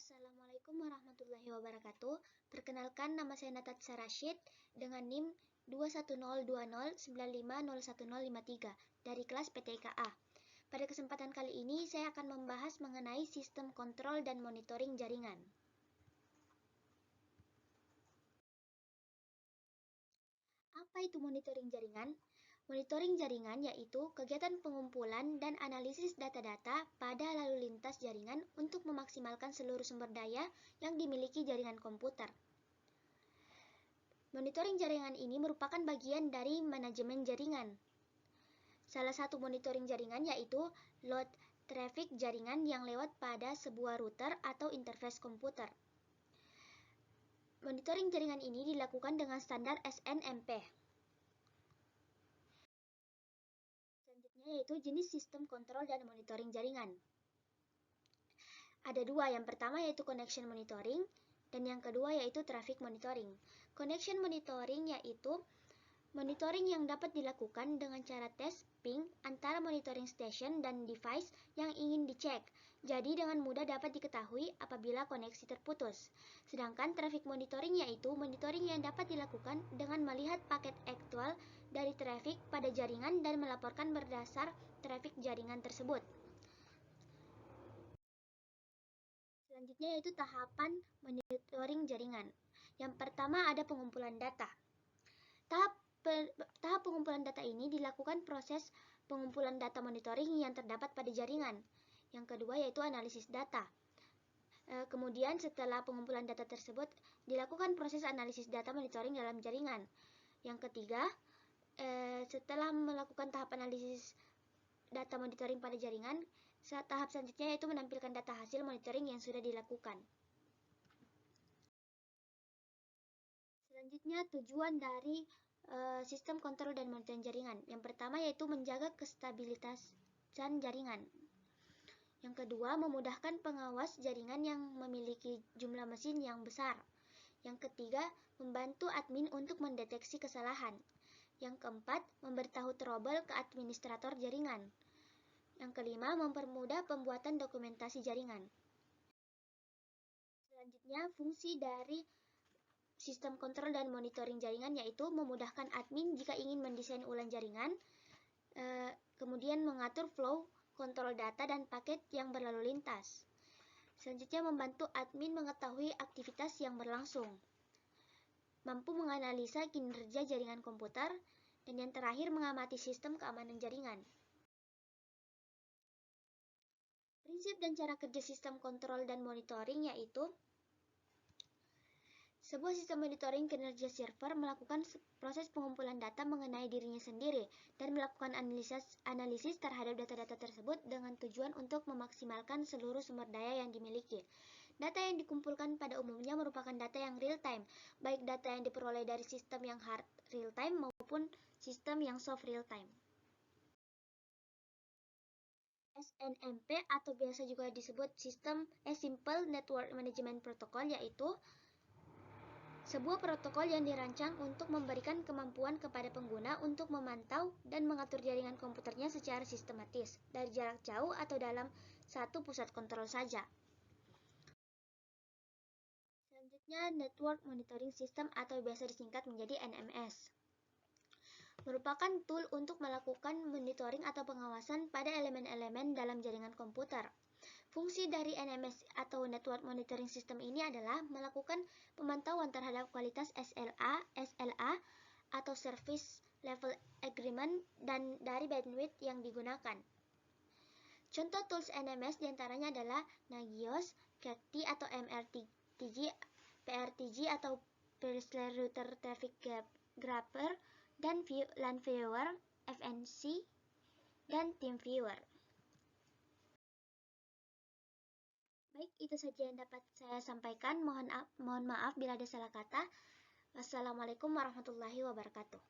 Assalamualaikum warahmatullahi wabarakatuh. Perkenalkan, nama saya Natasha Rashid dengan NIM 21020950153 dari kelas PTIKA. Pada kesempatan kali ini, saya akan membahas mengenai sistem kontrol dan monitoring jaringan. Apa itu monitoring jaringan? Monitoring jaringan yaitu kegiatan pengumpulan dan analisis data-data pada lalu lintas jaringan untuk memaksimalkan seluruh sumber daya yang dimiliki jaringan komputer. Monitoring jaringan ini merupakan bagian dari manajemen jaringan. Salah satu monitoring jaringan yaitu load traffic jaringan yang lewat pada sebuah router atau interface komputer. Monitoring jaringan ini dilakukan dengan standar SNMP. Selanjutnya yaitu jenis sistem kontrol dan monitoring jaringan. Ada dua, yang pertama yaitu connection monitoring, dan yang kedua yaitu traffic monitoring. Connection monitoring yaitu monitoring yang dapat dilakukan dengan cara tes ping antara monitoring station dan device yang ingin dicek. Jadi dengan mudah dapat diketahui apabila koneksi terputus. Sedangkan traffic monitoring yaitu monitoring yang dapat dilakukan dengan melihat paket aktual dari traffic pada jaringan dan melaporkan berdasar traffic jaringan tersebut. Selanjutnya yaitu tahapan monitoring jaringan. Yang pertama ada pengumpulan data. Tahap pengumpulan data ini dilakukan proses pengumpulan data monitoring yang terdapat pada jaringan. Yang kedua yaitu analisis data. Kemudian setelah pengumpulan data tersebut dilakukan proses analisis data monitoring dalam jaringan. Yang ketiga, setelah melakukan tahap analisis data monitoring pada jaringan, tahap selanjutnya yaitu menampilkan data hasil monitoring yang sudah dilakukan. Selanjutnya tujuan dari sistem kontrol dan monitoring jaringan. Yang pertama yaitu menjaga kestabilitasan jaringan. Yang kedua, memudahkan pengawas jaringan yang memiliki jumlah mesin yang besar. Yang ketiga, membantu admin untuk mendeteksi kesalahan. Yang keempat, memberitahu trouble ke administrator jaringan. Yang kelima, mempermudah pembuatan dokumentasi jaringan. Selanjutnya, fungsi dari sistem kontrol dan monitoring jaringan yaitu memudahkan admin jika ingin mendesain ulang jaringan, kemudian mengatur flow, kontrol data dan paket yang berlalu lintas. Selanjutnya membantu admin mengetahui aktivitas yang berlangsung, mampu menganalisa kinerja jaringan komputer, dan yang terakhir mengamati sistem keamanan jaringan. Prinsip dan cara kerja sistem kontrol dan monitoring yaitu sebuah sistem monitoring kinerja server melakukan proses pengumpulan data mengenai dirinya sendiri dan melakukan analisis terhadap data-data tersebut dengan tujuan untuk memaksimalkan seluruh sumber daya yang dimiliki. Data yang dikumpulkan pada umumnya merupakan data yang real-time, baik data yang diperoleh dari sistem yang hard real-time maupun sistem yang soft real-time. SNMP atau biasa juga disebut sistem Simple Network Management Protocol yaitu sebuah protokol yang dirancang untuk memberikan kemampuan kepada pengguna untuk memantau dan mengatur jaringan komputernya secara sistematis, dari jarak jauh atau dalam satu pusat kontrol saja. Selanjutnya, Network Monitoring System atau biasa disingkat menjadi NMS. Merupakan tool untuk melakukan monitoring atau pengawasan pada elemen-elemen dalam jaringan komputer. Fungsi dari NMS atau Network Monitoring System ini adalah melakukan pemantauan terhadap kualitas SLA atau Service Level Agreement dan dari bandwidth yang digunakan. Contoh tools NMS diantaranya adalah Nagios, CACTI atau MRTG, PRTG atau Personal Router Traffic Grabber, dan LAN Viewer, FNC, dan TeamViewer. Baik, itu saja yang dapat saya sampaikan. Mohon maaf bila ada salah kata. Wassalamualaikum warahmatullahi wabarakatuh.